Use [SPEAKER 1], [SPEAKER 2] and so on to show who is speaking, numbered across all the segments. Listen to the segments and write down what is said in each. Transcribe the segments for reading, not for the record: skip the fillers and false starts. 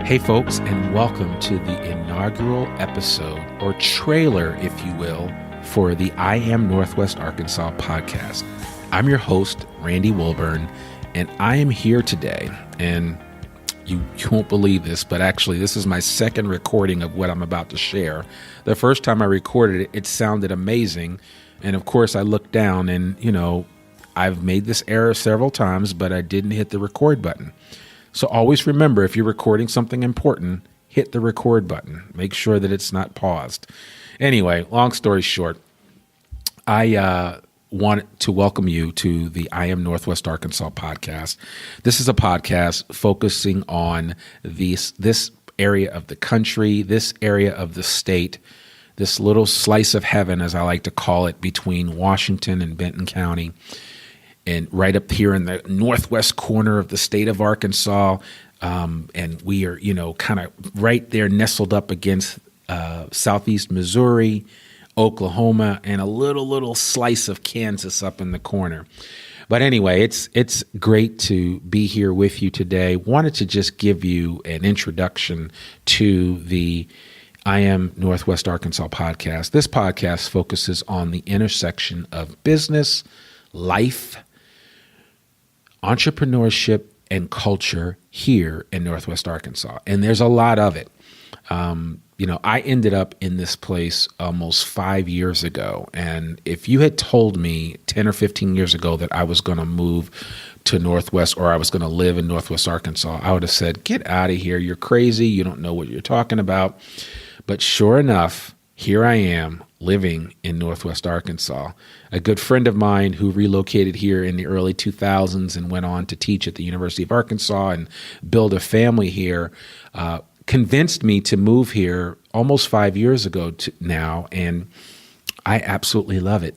[SPEAKER 1] Hey folks, and welcome to the inaugural episode, or trailer, if you will, for the I Am Northwest Arkansas podcast. I'm your host, Randy Wilburn, and I am here today, and you won't believe this, but actually this is my second recording of what I'm about to share. The first time I recorded it, it sounded amazing, and of course I looked down and, I've made this error several times, but I didn't hit the record button. So always remember, if you're recording something important, hit the record button. Make sure that it's not paused. Anyway, long story short, I want to welcome you to the I Am Northwest Arkansas podcast. This is a podcast focusing on this area of the country, this area of the state, this little slice of heaven, as I like to call it, between Washington and Benton County. And right up here in the northwest corner of the state of Arkansas, and we are, kind of right there nestled up against southeast Missouri, Oklahoma, and a little slice of Kansas up in the corner. But anyway, it's great to be here with you today. Wanted to just give you an introduction to the I Am Northwest Arkansas podcast. This podcast focuses on the intersection of business, life, entrepreneurship, and culture here in Northwest Arkansas. And there's a lot of it. I ended up in this place almost 5 years ago. And if you had told me 10 or 15 years ago that I was going to move to Northwest, or I was going to live in Northwest Arkansas, I would have said, get out of here. You're crazy. You don't know what you're talking about. But sure enough, here I am living in Northwest Arkansas. A good friend of mine who relocated here in the early 2000s and went on to teach at the University of Arkansas and build a family here, convinced me to move here almost 5 years ago now, and I absolutely love it.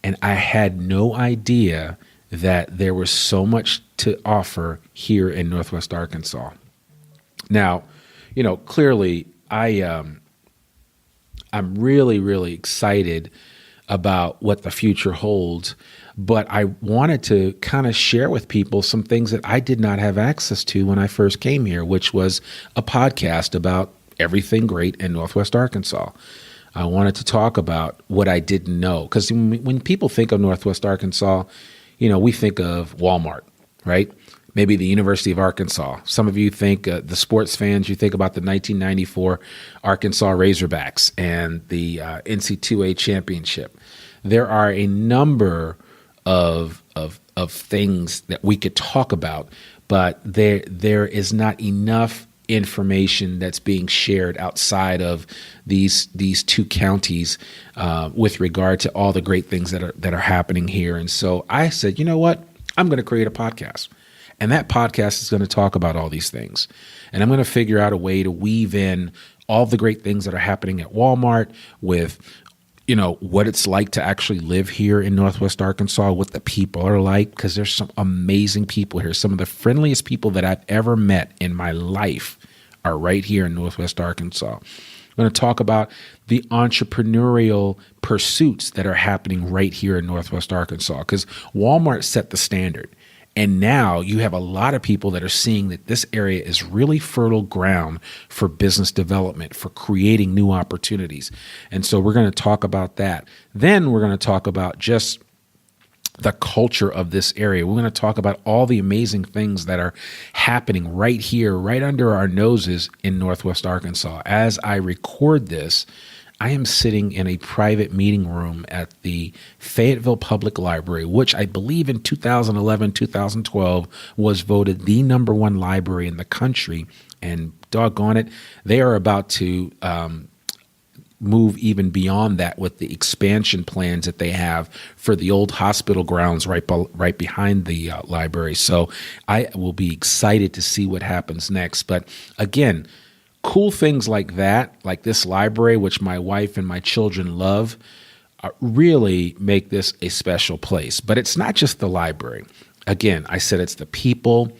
[SPEAKER 1] And I had no idea that there was so much to offer here in Northwest Arkansas. Now, clearly I'm really, really excited about what the future holds, but I wanted to kind of share with people some things that I did not have access to when I first came here, which was a podcast about everything great in Northwest Arkansas. I wanted to talk about what I didn't know, because when people think of Northwest Arkansas, we think of Walmart, right? Maybe the University of Arkansas. Some of you think, the sports fans, you think about the 1994 Arkansas Razorbacks and the NC2A championship. There are a number of things that we could talk about, but there is not enough information that's being shared outside of these two counties with regard to all the great things that are happening here. And so I said, you know what? I'm going to create a podcast. And that podcast is going to talk about all these things. And I'm going to figure out a way to weave in all the great things that are happening at Walmart with, what it's like to actually live here in Northwest Arkansas, what the people are like, because there's some amazing people here. Some of the friendliest people that I've ever met in my life are right here in Northwest Arkansas. I'm going to talk about the entrepreneurial pursuits that are happening right here in Northwest Arkansas, because Walmart set the standard. And now you have a lot of people that are seeing that this area is really fertile ground for business development, for creating new opportunities. And so we're going to talk about that. Then we're going to talk about just the culture of this area. We're going to talk about all the amazing things that are happening right here, right under our noses in Northwest Arkansas. As I record this, I am sitting in a private meeting room at the Fayetteville Public Library, which I believe in 2011, 2012 was voted the #1 library in the country. And doggone it, they are about to move even beyond that with the expansion plans that they have for the old hospital grounds right behind the library. So I will be excited to see what happens next. But again, cool things like that, like this library, which my wife and my children love, really make this a special place. But it's not just the library. Again, I said it's the people.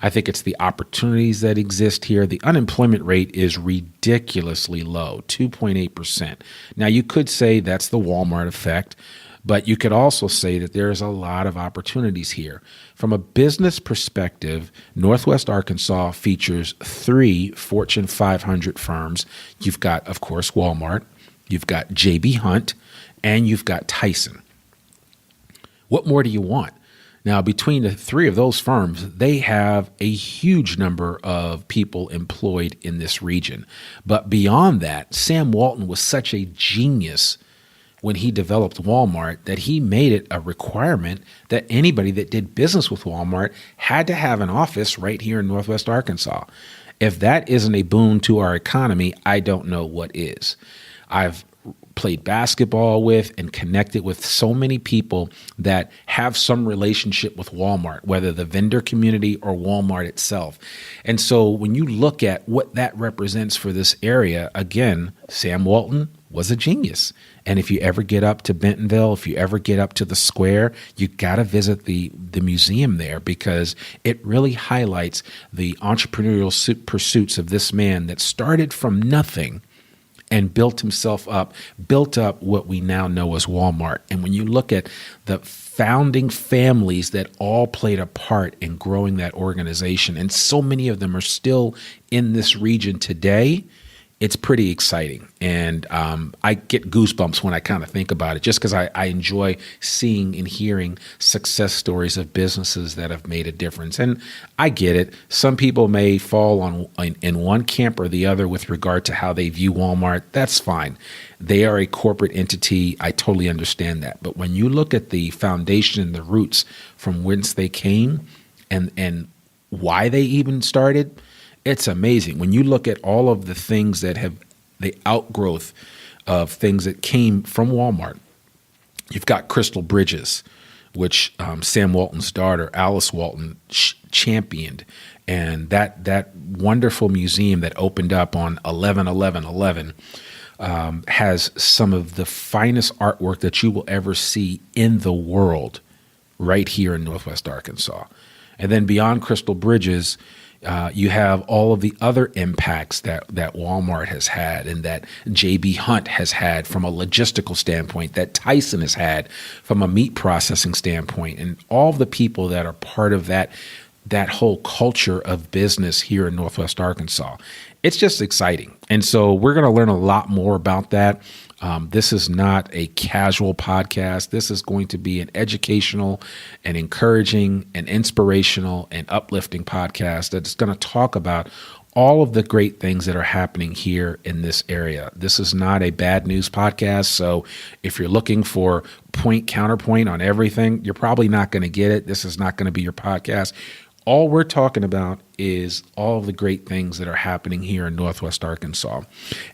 [SPEAKER 1] I think it's the opportunities that exist here. The unemployment rate is ridiculously low, 2.8%. Now, you could say that's the Walmart effect, But you could also say that there's a lot of opportunities here. From a business perspective, Northwest Arkansas features 3 Fortune 500 firms. You've got, of course, Walmart, you've got J.B. Hunt, and you've got Tyson. What more do you want? Now, between the 3 of those firms, they have a huge number of people employed in this region. But beyond that, Sam Walton was such a genius when he developed Walmart that he made it a requirement that anybody that did business with Walmart had to have an office right here in Northwest Arkansas. If that isn't a boon to our economy, I don't know what is. I've played basketball with and connected with so many people that have some relationship with Walmart, whether the vendor community or Walmart itself. And so when you look at what that represents for this area, again, Sam Walton was a genius. And if you ever get up to Bentonville, if you ever get up to the square, you got to visit the museum there, because it really highlights the entrepreneurial pursuits of this man that started from nothing and built himself up, built up what we now know as Walmart. And when you look at the founding families that all played a part in growing that organization, and so many of them are still in this region today, it's pretty exciting. And I get goosebumps when I kind of think about it, just because I enjoy seeing and hearing success stories of businesses that have made a difference. And I get it. Some people may fall in one camp or the other with regard to how they view Walmart. That's fine. They are a corporate entity. I totally understand that. But when you look at the foundation and the roots from whence they came and why they even started, it's amazing. When you look at all of the things that have the outgrowth of things that came from Walmart, you've got Crystal Bridges, which Sam Walton's daughter, Alice Walton, championed. And that wonderful museum that opened up on 11/11/11 has some of the finest artwork that you will ever see in the world right here in Northwest Arkansas. And then beyond Crystal Bridges, you have all of the other impacts that Walmart has had and that J.B. Hunt has had from a logistical standpoint, that Tyson has had from a meat processing standpoint, and all of the people that are part of that whole culture of business here in Northwest Arkansas. It's just exciting. And so we're going to learn a lot more about that. This is not a casual podcast. This is going to be an educational and encouraging and inspirational and uplifting podcast that's going to talk about all of the great things that are happening here in this area. This is not a bad news podcast. So if you're looking for counterpoint on everything, you're probably not going to get it. This is not going to be your podcast. All we're talking about is all of the great things that are happening here in Northwest Arkansas.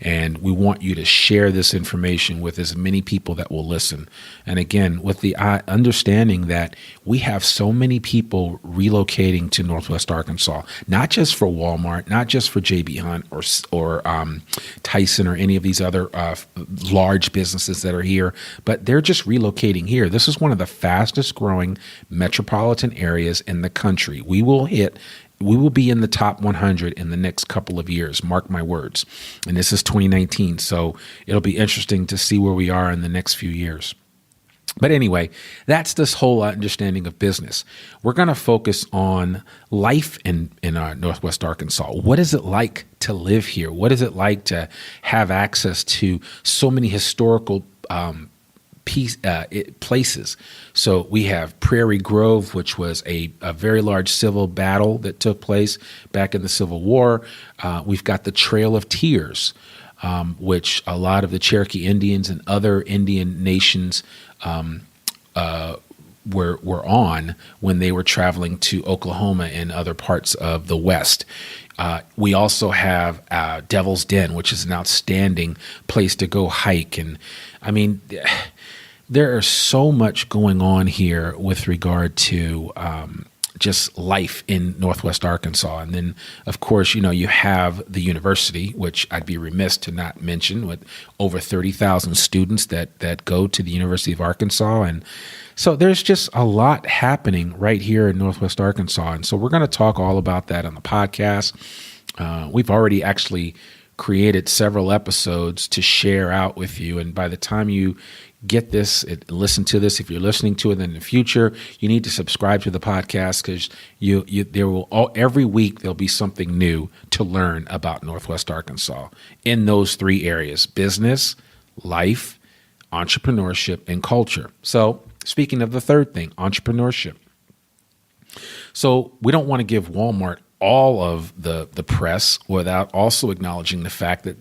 [SPEAKER 1] And we want you to share this information with as many people that will listen. And again, with the understanding that we have so many people relocating to Northwest Arkansas, not just for Walmart, not just for J.B. Hunt or Tyson or any of these other large businesses that are here, but they're just relocating here. This is one of the fastest growing metropolitan areas in the country. We will be in the top 100 in the next couple of years, mark my words. And this is 2019, so it'll be interesting to see where we are in the next few years. But anyway, that's this whole understanding of business. We're going to focus on life in Northwest Arkansas. What is it like to live here? What is it like to have access to so many historical places? So we have Prairie Grove, which was a very large civil battle that took place back in the Civil War. We've got the Trail of Tears, which a lot of the Cherokee Indians and other Indian nations were on when they were traveling to Oklahoma and other parts of the West. We also have Devil's Den, which is an outstanding place to go hike. And I mean, there is so much going on here with regard to just life in Northwest Arkansas. And then, of course, you have the university, which I'd be remiss to not mention, with over 30,000 students that go to the University of Arkansas. And so there's just a lot happening right here in Northwest Arkansas. And so we're going to talk all about that on the podcast. We've already actually created several episodes to share out with you. And by the time you get this, listen to this, if you're listening to it in the future, you need to subscribe to the podcast, because every week there'll be something new to learn about Northwest Arkansas in those three areas: business, life, entrepreneurship, and culture. So speaking of the third thing, entrepreneurship. So we don't want to give Walmart all of the press without also acknowledging the fact that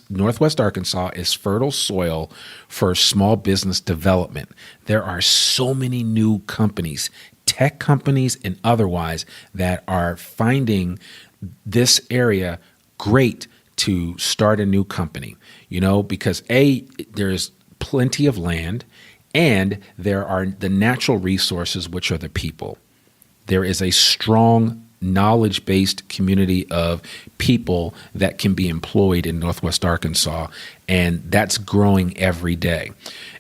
[SPEAKER 1] Northwest Arkansas is fertile soil for small business development. There are so many new companies, tech companies and otherwise, that are finding this area great to start a new company, because there's plenty of land, and there are the natural resources, which are the people. There is a strong knowledge-based community of people that can be employed in Northwest Arkansas, and that's growing every day.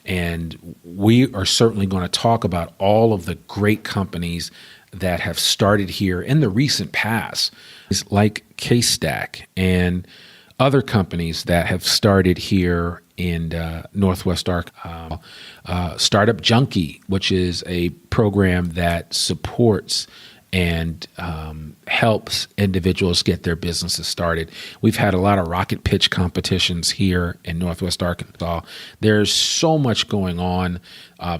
[SPEAKER 1] And we are certainly going to talk about all of the great companies that have started here in the recent past, like K-Stack and other companies that have started here in Northwest Arkansas. Startup Junkie, which is a program that supports and helps individuals get their businesses started. We've had a lot of rocket pitch competitions here in Northwest Arkansas. There's so much going on,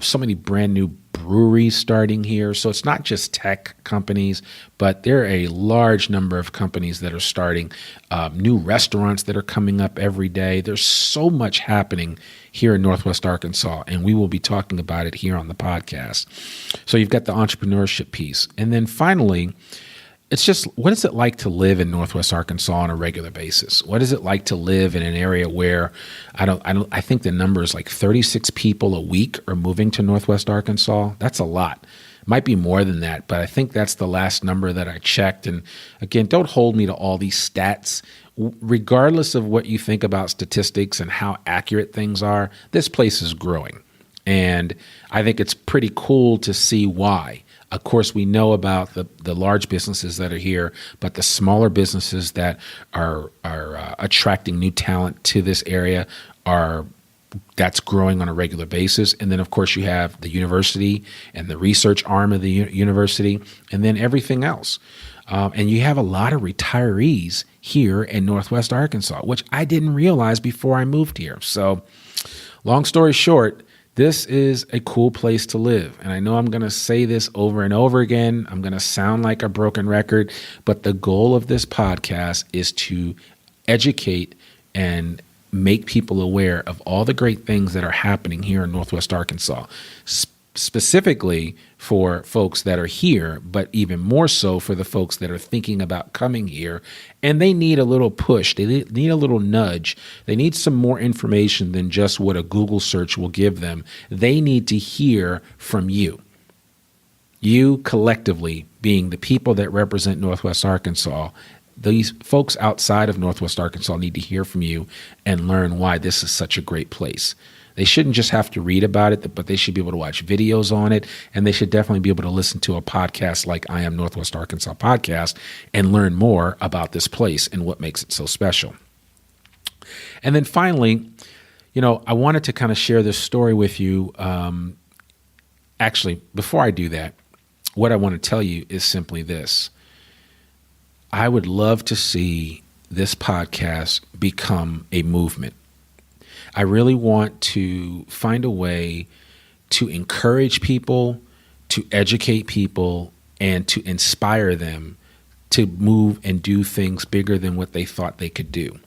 [SPEAKER 1] so many brand new breweries starting here. So it's not just tech companies, but there are a large number of companies that are starting, new restaurants that are coming up every day. There's so much happening here in Northwest Arkansas, and we will be talking about it here on the podcast. So you've got the entrepreneurship piece. And then finally, it's just, what is it like to live in Northwest Arkansas on a regular basis? What is it like to live in an area where I think the number is like 36 people a week are moving to Northwest Arkansas? That's a lot. Might be more than that, but I think that's the last number that I checked. And again, don't hold me to all these stats. Regardless of what you think about statistics and how accurate things are, this place is growing. And I think it's pretty cool to see why. Of course, we know about the large businesses that are here, but the smaller businesses that are attracting new talent to this area that's growing on a regular basis. And then, of course, you have the university and the research arm of the university, and then everything else. And you have a lot of retirees here in Northwest Arkansas, which I didn't realize before I moved here. So long story short, this is a cool place to live. And I know I'm going to say this over and over again. I'm going to sound like a broken record, but the goal of this podcast is to educate and make people aware of all the great things that are happening here in Northwest Arkansas, specifically for folks that are here, but even more so for the folks that are thinking about coming here, and they need a little push. They need a little nudge. They need some more information than just what a Google search will give them. They need to hear from you. You collectively being the people that represent Northwest Arkansas. These folks outside of Northwest Arkansas need to hear from you and learn why this is such a great place. They shouldn't just have to read about it, but they should be able to watch videos on it, and they should definitely be able to listen to a podcast like I Am Northwest Arkansas podcast and learn more about this place and what makes it so special. And then finally, I wanted to kind of share this story with you. Actually, before I do that, what I want to tell you is simply this. I would love to see this podcast become a movement. I really want to find a way to encourage people, to educate people, and to inspire them to move and do things bigger than what they thought they could do.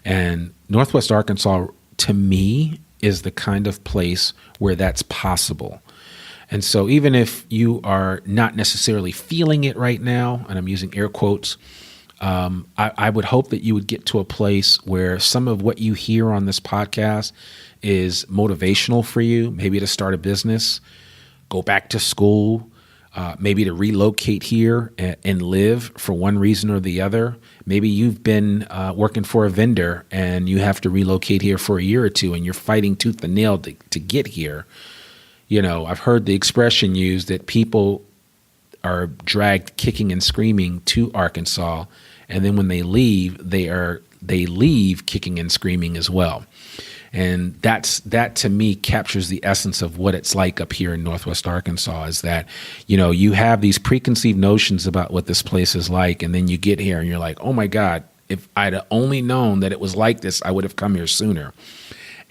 [SPEAKER 1] And Northwest Arkansas, to me, is the kind of place where that's possible. And so even if you are not necessarily feeling it right now, and I'm using air quotes, I would hope that you would get to a place where some of what you hear on this podcast is motivational for you, maybe to start a business, go back to school, maybe to relocate here and live for one reason or the other. Maybe you've been working for a vendor and you have to relocate here for a year or two and you're fighting tooth and nail to get here. I've heard the expression used that people are dragged kicking and screaming to Arkansas, and then when they leave, they are they leave kicking and screaming as well. And that to me captures the essence of what it's like up here in Northwest Arkansas, is that, you have these preconceived notions about what this place is like. And then you get here and you're like, oh my God, if I'd only known that it was like this, I would have come here sooner.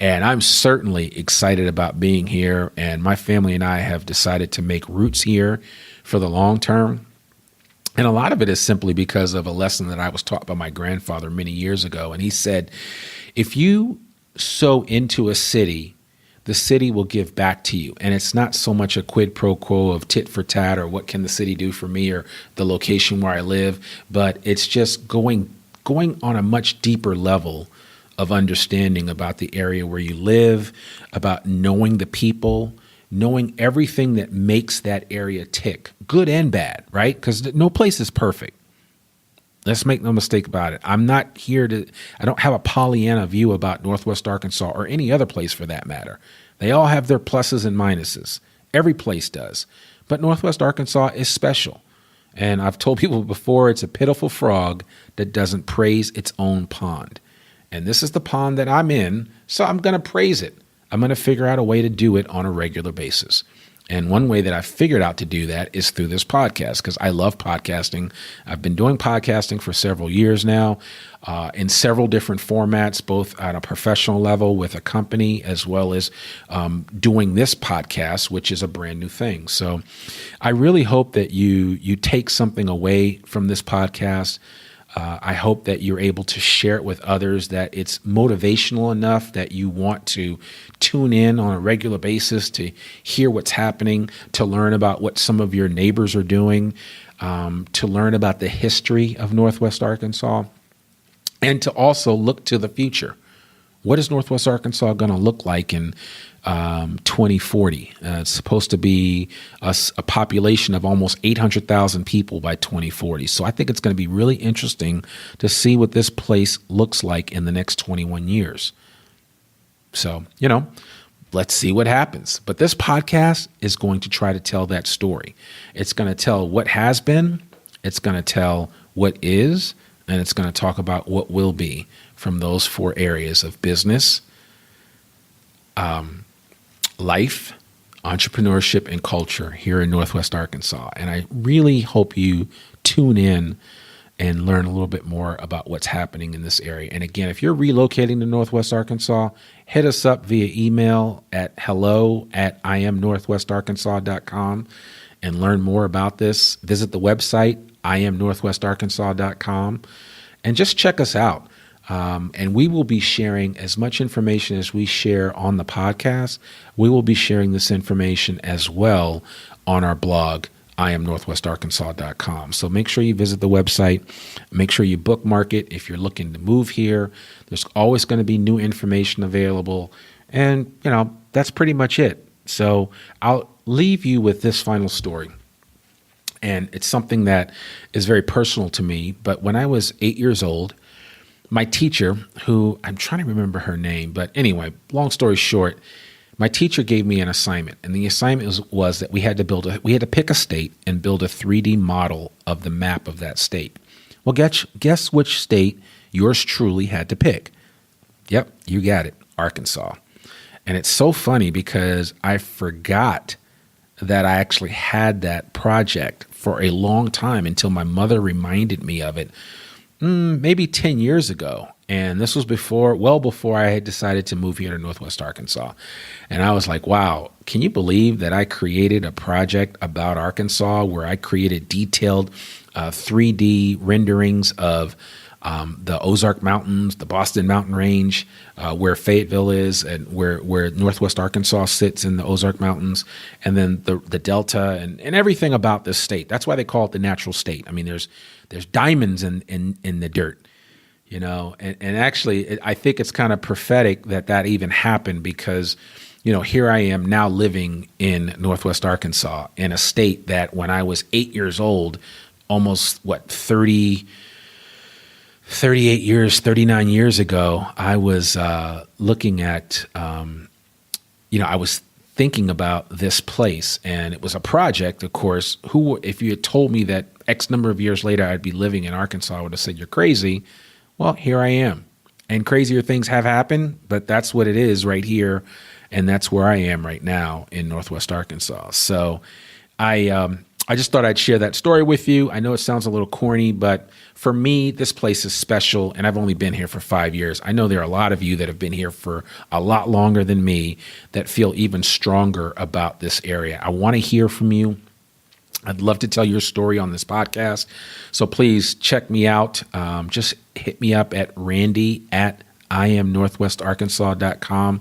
[SPEAKER 1] And I'm certainly excited about being here. And my family and I have decided to make roots here for the long term. And a lot of it is simply because of a lesson that I was taught by my grandfather many years ago. And he said, if you sow into a city, the city will give back to you. And it's not so much a quid pro quo of tit for tat or what can the city do for me or the location where I live, but it's just going on a much deeper level of understanding about the area where you live, about knowing the people, knowing everything that makes that area tick, good and bad, right? Because no place is perfect. Let's make no mistake about it. I don't have a Pollyanna view about Northwest Arkansas or any other place for that matter. They all have their pluses and minuses. Every place does. But Northwest Arkansas is special. And I've told people before, it's a pitiful frog that doesn't praise its own pond. And this is the pond that I'm in, so I'm going to praise it. I'm going to figure out a way to do it on a regular basis. And one way that I've figured out to do that is through this podcast, because I love podcasting. I've been doing podcasting for several years now in several different formats, both at a professional level with a company, as well as doing this podcast, which is a brand new thing. So I really hope that you take something away from this podcast. I hope that you're able to share it with others, that it's motivational enough that you want to tune in on a regular basis to hear what's happening, to learn about what some of your neighbors are doing, to learn about the history of Northwest Arkansas, and to also look to the future. What is Northwest Arkansas going to look like in 2040? It's supposed to be a population of almost 800,000 people by 2040. So I think it's going to be really interesting to see what this place looks like in the next 21 years. So, let's see what happens. But this podcast is going to try to tell that story. It's going to tell what has been, it's going to tell what is, and it's going to talk about what will be from those 4 areas of business, life, entrepreneurship, and culture here in Northwest Arkansas. And I really hope you tune in and learn a little bit more about what's happening in this area. And again, if you're relocating to Northwest Arkansas, hit us up via email at hello@iamnorthwestarkansas.com and learn more about this. Visit the website, iamnorthwestarkansas.com, and just check us out. And we will be sharing as much information as we share on the podcast. We will be sharing this information as well on our blog, iamnorthwestarkansas.com. So make sure you visit the website. Make sure you bookmark it if you're looking to move here. There's always going to be new information available. And, that's pretty much it. So I'll leave you with this final story. And it's something that is very personal to me. But when I was 8 years old, my teacher, who I'm trying to remember her name, but anyway, long story short, my teacher gave me an assignment, and the assignment was that we had to pick a state and build a 3D model of the map of that state. Well, guess which state yours truly had to pick? Yep, you got it, Arkansas. And it's so funny because I forgot that I actually had that project for a long time until my mother reminded me of it. Maybe 10 years ago. And this was well before I had decided to move here to Northwest Arkansas. And I was like, wow, can you believe that I created a project about Arkansas where I created detailed 3D renderings of the Ozark Mountains, the Boston Mountain Range, where Fayetteville is, and where Northwest Arkansas sits in the Ozark Mountains, and then the Delta and everything about this state. That's why they call it the natural state. I mean, there's diamonds in the dirt, and actually I think it's kind of prophetic that even happened because, here I am now living in Northwest Arkansas in a state that when I was 8 years old, almost 39 years ago, I was looking at, I was thinking about this place, and it was a project, of course. If you had told me that X number of years later I'd be living in Arkansas, I would have said, you're crazy. Well, here I am. and crazier things have happened, but that's what it is right here. And that's where I am right now in Northwest Arkansas. So I just thought I'd share that story with you. I know it sounds a little corny, but for me, this place is special, and I've only been here for 5 years. I know there are a lot of you that have been here for a lot longer than me that feel even stronger about this area. I want to hear from you. I'd love to tell your story on this podcast. So please check me out. Just hit me up at randy@IamNorthwestArkansas.com.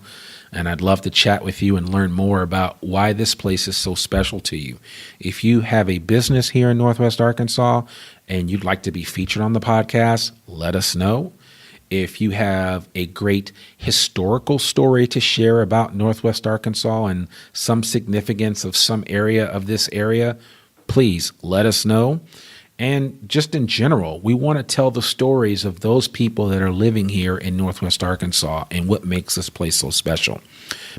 [SPEAKER 1] And I'd love to chat with you and learn more about why this place is so special to you. If you have a business here in Northwest Arkansas and you'd like to be featured on the podcast, let us know. If you have a great historical story to share about Northwest Arkansas and some significance of some area of this area, please let us know. And just in general, we want to tell the stories of those people that are living here in Northwest Arkansas and what makes this place so special.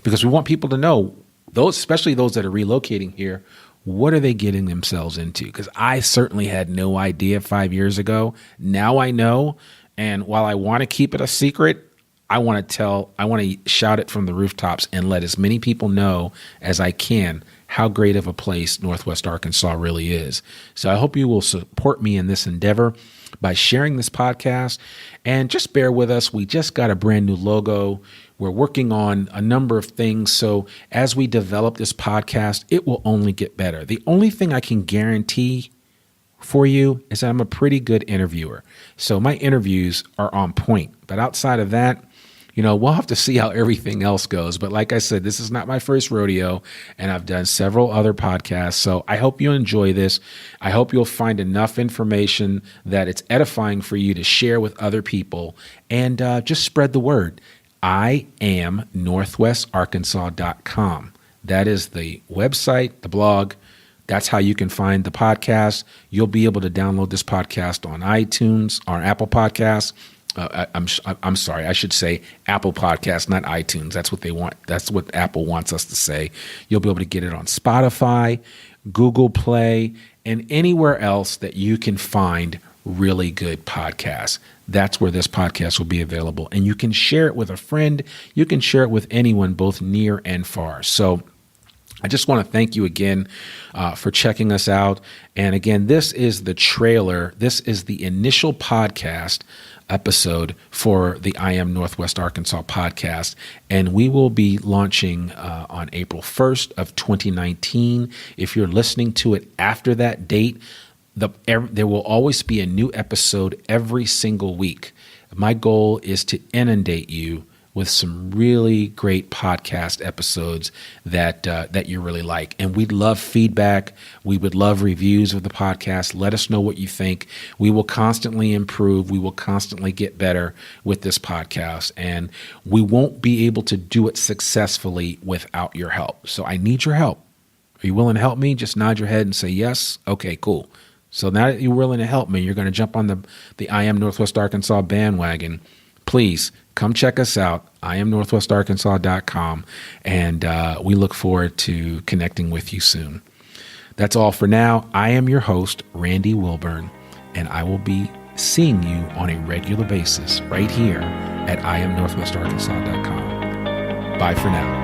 [SPEAKER 1] Because we want people to know, those, especially those that are relocating here, what are they getting themselves into? Because I certainly had no idea 5 years ago. Now I know. And while I want to keep it a secret, I want to shout it from the rooftops and let as many people know as I can how great of a place Northwest Arkansas really is. So I hope you will support me in this endeavor by sharing this podcast, and just bear with us. We just got a brand new logo. We're working on a number of things. So as we develop this podcast, it will only get better. The only thing I can guarantee for you is that I'm a pretty good interviewer. So my interviews are on point. But outside of that, we'll have to see how everything else goes. But like I said, this is not my first rodeo, and I've done several other podcasts. So I hope you enjoy this. I hope you'll find enough information that it's edifying for you to share with other people, and just spread the word. I am northwestarkansas.com. That is the website, the blog. That's how you can find the podcast. You'll be able to download this podcast on iTunes or Apple Podcasts. I'm sorry, I should say Apple Podcasts, not iTunes. That's what they want. That's what Apple wants us to say. You'll be able to get it on Spotify, Google Play, and anywhere else that you can find really good podcasts. That's where this podcast will be available. And you can share it with a friend. You can share it with anyone, both near and far. So I just want to thank you again for checking us out. And again, this is the trailer. This is the initial podcast episode for the I Am Northwest Arkansas podcast. And we will be launching on April 1st of 2019. If you're listening to it after that date, there will always be a new episode every single week. My goal is to inundate you with some really great podcast episodes that you really like. And we'd love feedback. We would love reviews of the podcast. Let us know what you think. We will constantly improve. We will constantly get better with this podcast. And we won't be able to do it successfully without your help. So I need your help. Are you willing to help me? Just nod your head and say yes. Okay, cool. So now that you're willing to help me, you're going to jump on the I Am Northwest Arkansas bandwagon. Please come check us out. I am northwestarkansas.com, and we look forward to connecting with you soon. That's all for now. I am your host, Randy Wilburn, and I will be seeing you on a regular basis right here at IamNorthwestarkansas.com. Bye for now.